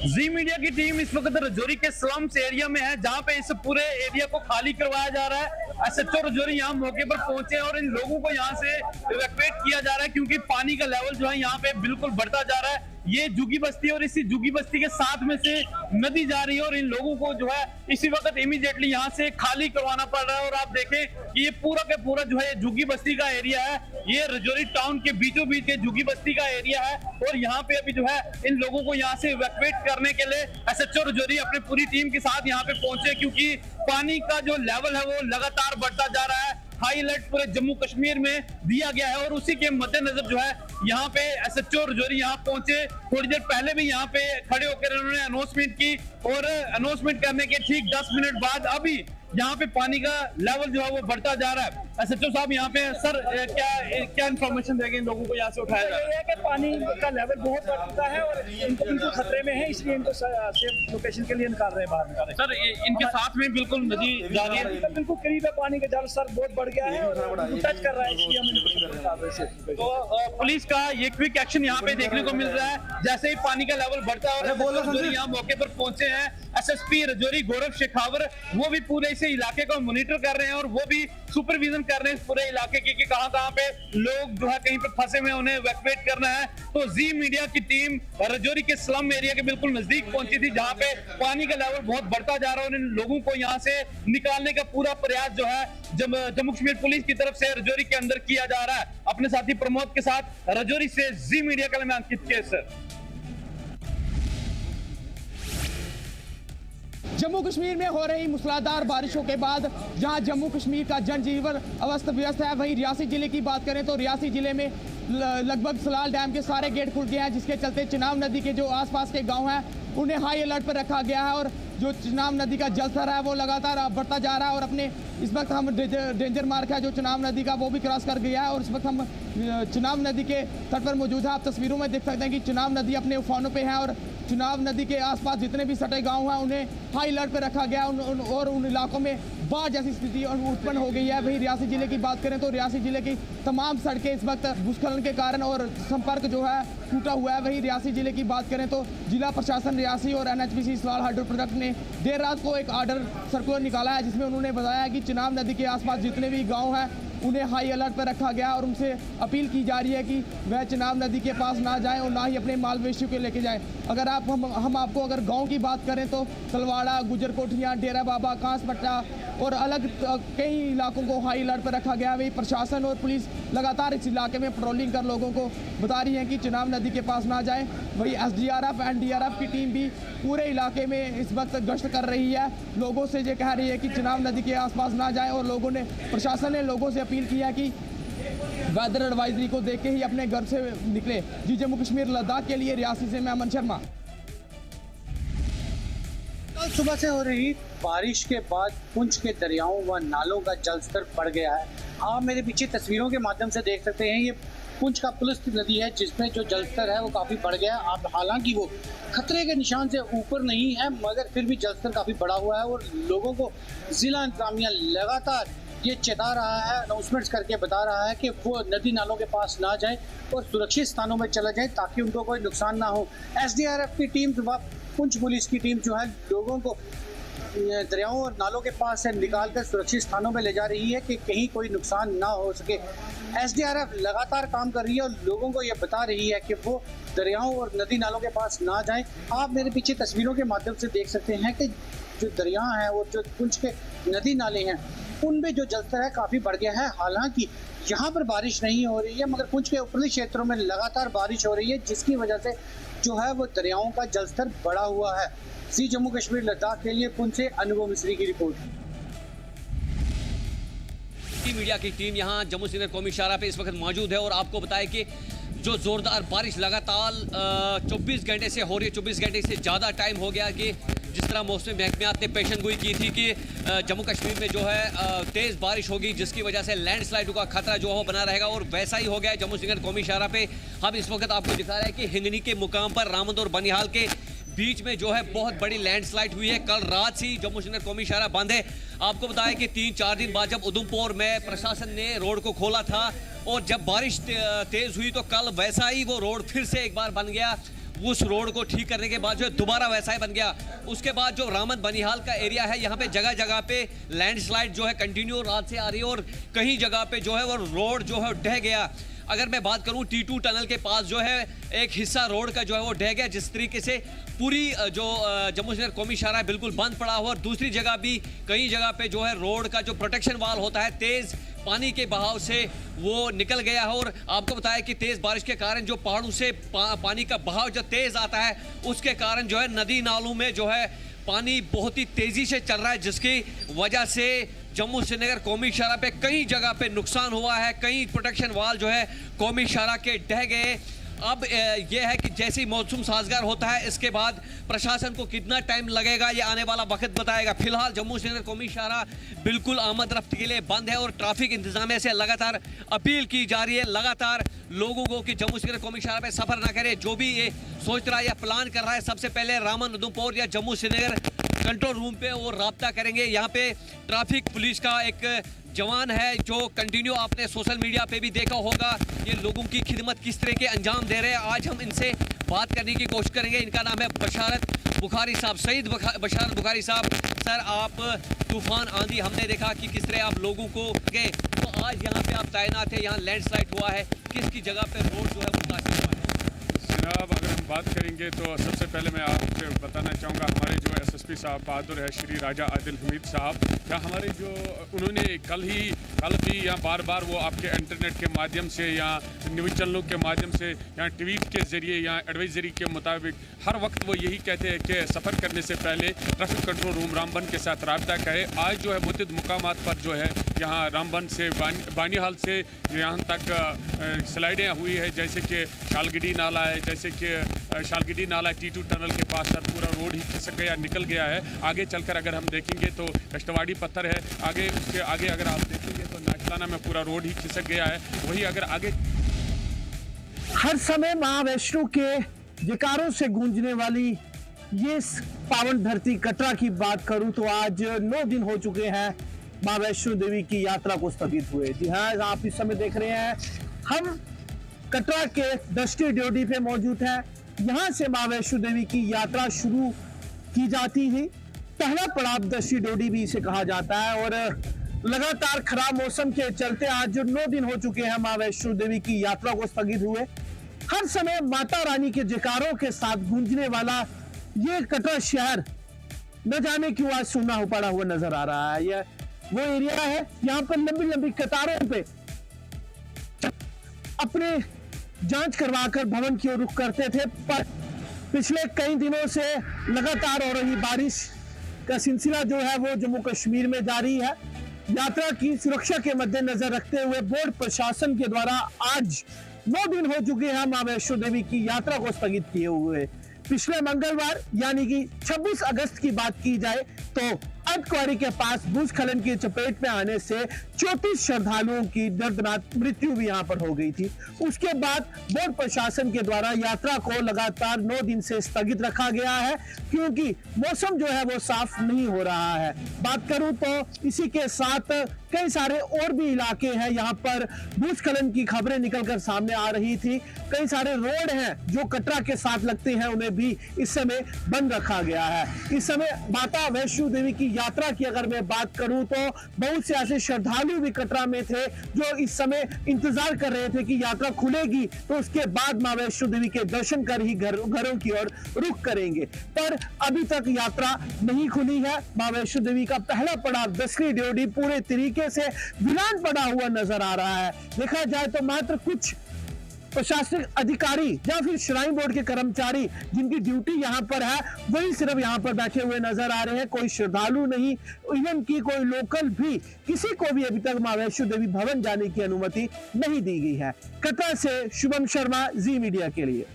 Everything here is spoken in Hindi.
जी मीडिया की टीम इस वक्त रजौरी के स्लम्स एरिया में है, जहां पे इस पूरे एरिया को खाली करवाया जा रहा है। एसएचओ रजौरी यहाँ मौके पर पहुंचे और इन लोगों को यहाँ से इवैक्यूएट किया जा रहा है, क्योंकि पानी का लेवल जो है यहाँ पे बिल्कुल बढ़ता जा रहा है। ये जुगी बस्ती और इसी जुगी बस्ती के साथ में से नदी जा रही है और इन लोगों को जो है इसी वक्त इमीडिएटली यहाँ से खाली करवाना पड़ रहा है। और आप देखें कि ये पूरा के पूरा जो है ये जुगी बस्ती का एरिया है, ये रजौरी टाउन के बीचों बीच के जुगी बस्ती का एरिया है। और यहाँ पे अभी जो है इन लोगों को यहाँ से इवैक्यूएट करने के लिए एसएचओ रजौरी अपनी पूरी टीम के साथ यहाँ पे पहुंचे, क्योंकि पानी का जो लेवल है वो लगातार बढ़ता जा रहा है। हाई अलर्ट पूरे जम्मू कश्मीर में दिया गया है और उसी के मद्देनजर जो है यहाँ पे एसएचओ रजौरी यहाँ पहुंचे। थोड़ी देर पहले भी यहाँ पे खड़े होकर उन्होंने अनाउंसमेंट की और अनाउंसमेंट करने के ठीक 10 मिनट बाद अभी यहाँ पे पानी का लेवल जो है वो बढ़ता जा रहा है। एसएचओ साहब यहाँ पे सर क्या इन्फॉर्मेशन देंगे इन लोगों को यहाँ से उठाया जा रहा है? कि पानी का लेवल बहुत बढ़ चुका है और इनको खतरे में है, इसलिए इनको सेफ लोकेशन के लिए निकाल रहे हैं, बाहर निकाल रहे हैं। सर इनके साथ में बिल्कुल नदी जा रही है, बिल्कुल करीब है, पानी का जल स्तर बहुत बढ़ गया है और टच कर रहा है, इसलिए हम इनको निकाल रहे हैं। तो पुलिस का ये क्विक एक्शन यहाँ पे देखने को मिल रहा है। जैसे ही पानी का लेवल बढ़ता है और यहाँ मौके पर पहुंचे हैं एसएसपी रजौरी गौरव शेखावर, वो भी पूरे इस इलाके को मॉनिटर कर रहे हैं और वो भी सुपरविजन कर रहे हैं इस पूरे इलाके की कहां पे लोग जो है कहीं पे फंसे हुए उन्हें इवैक्यूएट करना है। तो जी मीडिया की टीम रजौरी के स्लम एरिया के बिल्कुल नजदीक पहुंची थी, जहां पे पानी का लेवल बहुत बढ़ता जा रहा है और इन लोगों को यहां से निकालने का पूरा प्रयास जो है जम्मू कश्मीर पुलिस की तरफ से रजौरी के अंदर किया जा रहा है। अपने साथी प्रमोद के साथ रजौरी से जी मीडिया के लिए मैं अंकित केसर। जम्मू कश्मीर में हो रही मूसलाधार बारिशों के बाद जहां जम्मू कश्मीर का जनजीवन अस्त व्यस्त है, वहीं रियासी जिले की बात करें तो रियासी जिले में लगभग सलाल डैम के सारे गेट खुल गए हैं, जिसके चलते चिनाब नदी के जो आसपास के गांव हैं उन्हें हाई अलर्ट पर रखा गया है। और जो चिनाब नदी का जलस्तर है वो लगातार बढ़ता जा रहा है और अपने इस वक्त हम डेंजर मार्क है जो चिनाब नदी का वो भी क्रॉस कर गया है और इस वक्त हम चिनाब नदी के तट पर मौजूद है। आप तस्वीरों में देख सकते हैं कि चिनाब नदी अपने उफानों पे है और चिनाब नदी के आसपास जितने भी सटे गांव हैं उन्हें हाई अलर्ट पर रखा गया और उन इलाकों में बाढ़ जैसी स्थिति उत्पन्न हो गई है। वहीं रियासी जिले की बात करें तो रियासी जिले की तमाम सड़कें इस वक्त भूस्खलन के कारण और संपर्क जो है टूटा हुआ है। वहीं रियासी जिले की बात करें तो जिला प्रशासन रियासी और एनएचपीसी सलाल हाइड्रो प्रोजेक्ट ने देर रात को एक आर्डर सर्कुलर निकाला है, जिसमें उन्होंने बताया कि चिनाब नदी के आसपास जितने भी गाँव हैं उन्हें हाई अलर्ट पर रखा गया और उनसे अपील की जा रही है कि वह चिनाब नदी के पास ना जाएं और ना ही अपने माल मवेशियों को लेके जाएं। अगर हम आपको अगर गांव की बात करें तो तलवाड़ा, गुजर कोठियाँ, डेरा बाबा, कांसपट्टा और अलग कई इलाकों को हाई अलर्ट पर रखा गया। वही प्रशासन और पुलिस लगातार इस इलाके में पेट्रोलिंग कर लोगों को बता रही है कि चिनाब नदी के पास ना जाएं। वही एसडीआरएफ, एनडीआरएफ की टीम भी पूरे इलाके में इस वक्त गश्त कर रही है, लोगों से ये कह रही है कि चिनाब नदी के आसपास ना जाएं और प्रशासन ने लोगों से अपील की है कि वेदर एडवाइजरी को देख के ही अपने घर से निकले। जी जम्मू कश्मीर लद्दाख के लिए रियासी से मैं अमन शर्मा। कल सुबह से हो रही बारिश के बाद पुंछ के दरियाओं व नालों का जलस्तर बढ़ गया है। आप मेरे पीछे तस्वीरों के माध्यम से देख सकते हैं, ये पुंछ का पुलिस नदी है जिसमें जो जलस्तर है वो काफ़ी बढ़ गया है। अब हालांकि वो खतरे के निशान से ऊपर नहीं है, मगर फिर भी जलस्तर काफ़ी बढ़ा हुआ है और लोगों को जिला इंतजामिया लगातार ये चेता रहा है, अनाउंसमेंट्स करके बता रहा है कि वो नदी नालों के पास ना जाए और सुरक्षित स्थानों में चला जाए ताकि उनको कोई नुकसान ना हो। एसडीआरएफ की टीम पुंछ पुलिस की टीम जो है लोगों को दरियाओं और नालों के पास से निकालकर सुरक्षित स्थानों में ले जा रही है कि कहीं कोई नुकसान ना हो सके। एसडीआरएफ लगातार काम कर रही है और लोगों को ये बता रही है कि वो दरियाओं और नदी नालों के पास ना जाएं। आप मेरे पीछे तस्वीरों के माध्यम से देख सकते हैं कि जो दरिया हैं और जो पुंछ के नदी नाले हैं उनमें जो जलस्तर है काफ़ी बढ़ गया है। हालांकि यहाँ पर बारिश नहीं हो रही है, मगर पुंछ के ऊपरी क्षेत्रों में लगातार बारिश हो रही है, जिसकी वजह से जो है वो दरियाओं का जलस्तर बढ़ा हुआ है। जी जम्मू कश्मीर लद्दाख के लिए पुंछ से अनुभव मिश्री की रिपोर्ट। मीडिया की टीम यहाँ जम्मू श्रीनगर कौमी शाहराह पे इस वक्त मौजूद है और आपको बताया कि जो जोरदार बारिश लगातार 24 घंटे से हो रही है, 24 घंटे से ज़्यादा टाइम हो गया कि जिस तरह मौसमी महकमियात ने पेशन गोई की थी कि जम्मू कश्मीर में जो है तेज़ बारिश होगी जिसकी वजह से लैंडस्लाइड का खतरा जो है बना रहेगा और वैसा ही हो गया जम्मू श्रीनगर कौमी शाहराह पे। हम इस वक्त आपको दिखा रहे हैं कि हिंगनी के मुकाम पर रामंद और बनिहाल के बीच में जो है बहुत बड़ी लैंडस्लाइड हुई है। कल रात से ही जम्मू श्रीनगर कौमी शाहराह बंद है। आपको बताया कि 3-4 दिन बाद जब उधमपुर में प्रशासन ने रोड को खोला था और जब बारिश तेज हुई तो कल वैसा ही वो रोड फिर से एक बार बन गया। उस रोड को ठीक करने के बाद जो है दोबारा वैसा ही बन गया। उसके बाद जो रामन बनिहाल का एरिया है, यहाँ पे जगह जगह पे लैंडस्लाइड जो है कंटिन्यू रात से आ रही है और कहीं जगह पे जो है वो रोड जो है ढह गया। अगर मैं बात करूं T2 टनल के पास जो है एक हिस्सा रोड का जो है वो ढह गया, जिस तरीके से पूरी जो जम्मू श्रीनगर कौमी शाहरा है बिल्कुल बंद पड़ा हुआ। और दूसरी जगह भी कई जगह पे जो है रोड का जो प्रोटेक्शन वाल होता है तेज पानी के बहाव से वो निकल गया है। और आपको बताया कि तेज बारिश के कारण जो पहाड़ों से पानी का बहाव जो तेज आता है उसके कारण जो है नदी नालों में जो है पानी बहुत ही तेजी से चल रहा है, जिसकी वजह से जम्मू श्रीनगर कौमी शाहरा पे कई जगह पे नुकसान हुआ है। कई प्रोटेक्शन वाल जो है कौमी शाहरा के ढह गए। अब यह है कि जैसे ही मौसम साजगार होता है इसके बाद प्रशासन को कितना टाइम लगेगा ये आने वाला वक्त बताएगा। फिलहाल जम्मू श्रीनगर कौमी शाहरा बिल्कुल आमद रफ्त के लिए बंद है और ट्रैफिक इंतजामिया से लगातार अपील की जा रही है लगातार लोगों को कि जम्मू श्रीनगर कौमी शाहरा पे सफर ना करे। जो भी ये सोच रहा है या प्लान कर रहा है सबसे पहले रामन उधमपुर या जम्मू श्रीनगर कंट्रोल रूम पे वो राब्ता करेंगे। यहाँ पे ट्रैफिक पुलिस का एक जवान है जो कंटिन्यू आपने सोशल मीडिया पे भी देखा होगा ये लोगों की खिदमत किस तरह के अंजाम दे रहे हैं। आज हम इनसे बात करने की कोशिश करेंगे। इनका नाम है बशारत बुखारी साहब, सईद बशारत बुखारी साहब। सर, आप तूफान आंधी हमने देखा कि किस तरह आप लोगों को गए, तो आज यहाँ पे आप तैनात है, यहाँ लैंडस्लाइड हुआ है, किसकी जगह पे रोड जो है वो मुतासिर हुआ है? जनाब, अगर हम बात करेंगे तो सबसे पहले मैं आपसे बताना चाहूँगा हमारे जो SSP साहब बहादुर है श्री राजा आदिल हमीद साहब, या हमारे जो उन्होंने कल भी या बार बार वो आपके इंटरनेट के माध्यम से या न्यूज़ चैनलों के माध्यम से या ट्वीट के ज़रिए या एडवाइजरी के मुताबिक हर वक्त वो यही कहते हैं कि सफ़र करने से पहले ट्रैफिक कंट्रोल रूम रामबन के साथ रब्ता करें। आज जो है मुतअद्दिद मुकामात पर जो है यहाँ रामबन से बानीहाल से यहाँ तक स्लाइडें हुई है, जैसे कि शालगिडी नाला है, जैसे कि शालगिडी नाला T2 टनल के पास सर पूरा रोड ही खिसक गया, निकल गया है। आगे चलकर अगर हम देखेंगे तो कश्तवाड़ी पत्थर है, आगे उसके आगे अगर आप देखेंगे तो नाचलाना में पूरा रोड ही खिसक गया है। वही अगर आगे हर समय मां वैष्णो के जयकारों से गूंजने वाली ये पावन धरती कटरा की बात करूं तो आज 9 दिन हो चुके हैं मां वैष्णो देवी की यात्रा को स्थगित हुए। जी हाँ, आप इस समय देख रहे हैं हम कटरा के दष्टी ड्योढ़ी पे मौजूद है। यहाँ से मां वैष्णो देवी की यात्रा शुरू की जाती है। पहला पड़ाव दष्टी ड्योढ़ी भी इसे कहा जाता है और लगातार खराब मौसम के चलते आज जो 9 दिन हो चुके हैं मां वैष्णो देवी की यात्रा को स्थगित हुए। हर समय माता रानी के जयकारों के साथ गूंजने वाला ये कटरा शहर न जाने क्यों आज सूना हो पड़ा हुआ नजर आ रहा है। यह वो एरिया है यहाँ पर लंबी लंबी कतारों पे अपने जांच करवाकर भवन की ओर रुख करते थे, पर पिछले कई दिनों से लगातार हो रही बारिश का सिलसिला जो है वो जम्मू कश्मीर में जारी है। यात्रा की सुरक्षा के मद्देनजर रखते हुए बोर्ड प्रशासन के द्वारा आज 9 दिन हो चुके हैं मां वैष्णो देवी की यात्रा को स्थगित किए हुए। पिछले मंगलवार यानी कि 26 अगस्त की बात की जाए तो अर्धकुंवारी के पास भूस्खलन की चपेट में आने से 34 श्रद्धालुओं की दर्दनाक मृत्यु भी यहां पर हो गई थी। उसके बाद बोर्ड प्रशासन के द्वारा यात्रा को लगातार 9 दिन से स्थगित रखा गया है, क्योंकि मौसम जो है वो साफ नहीं हो रहा है। बात करूं तो इसी के साथ कई सारे और भी इलाके हैं यहाँ पर भूस्खलन की खबरें निकलकर सामने आ रही थी। कई सारे रोड हैं जो कटरा के साथ लगते हैं, उन्हें भी इस समय बंद रखा गया है। इस समय माता वैष्णो देवी की यात्रा की अगर मैं बात करूं तो बहुत से ऐसे श्रद्धालु भी कटरा में थे जो इस समय इंतजार कर रहे थे कि यात्रा खुलेगी तो उसके बाद मां वैष्णो देवी के दर्शन कर ही घरों की ओर रुख करेंगे, पर अभी तक यात्रा नहीं खुली है। मां वैष्णो देवी का पहला पड़ाव दसवीं ड्योढ़ी पूरे तरीके से वीरान पड़ा हुआ नजर आ रहा है। देखा जाए तो मात्र कुछ प्रशासनिक अधिकारी या फिर श्राइन बोर्ड के कर्मचारी जिनकी ड्यूटी यहाँ पर है वही सिर्फ यहाँ पर बैठे हुए नजर आ रहे हैं। कोई श्रद्धालु नहीं, इवन की कोई लोकल भी किसी को भी अभी तक मां वैष्णो देवी भवन जाने की अनुमति नहीं दी गई है। कटरा से शुभम शर्मा, जी मीडिया के लिए।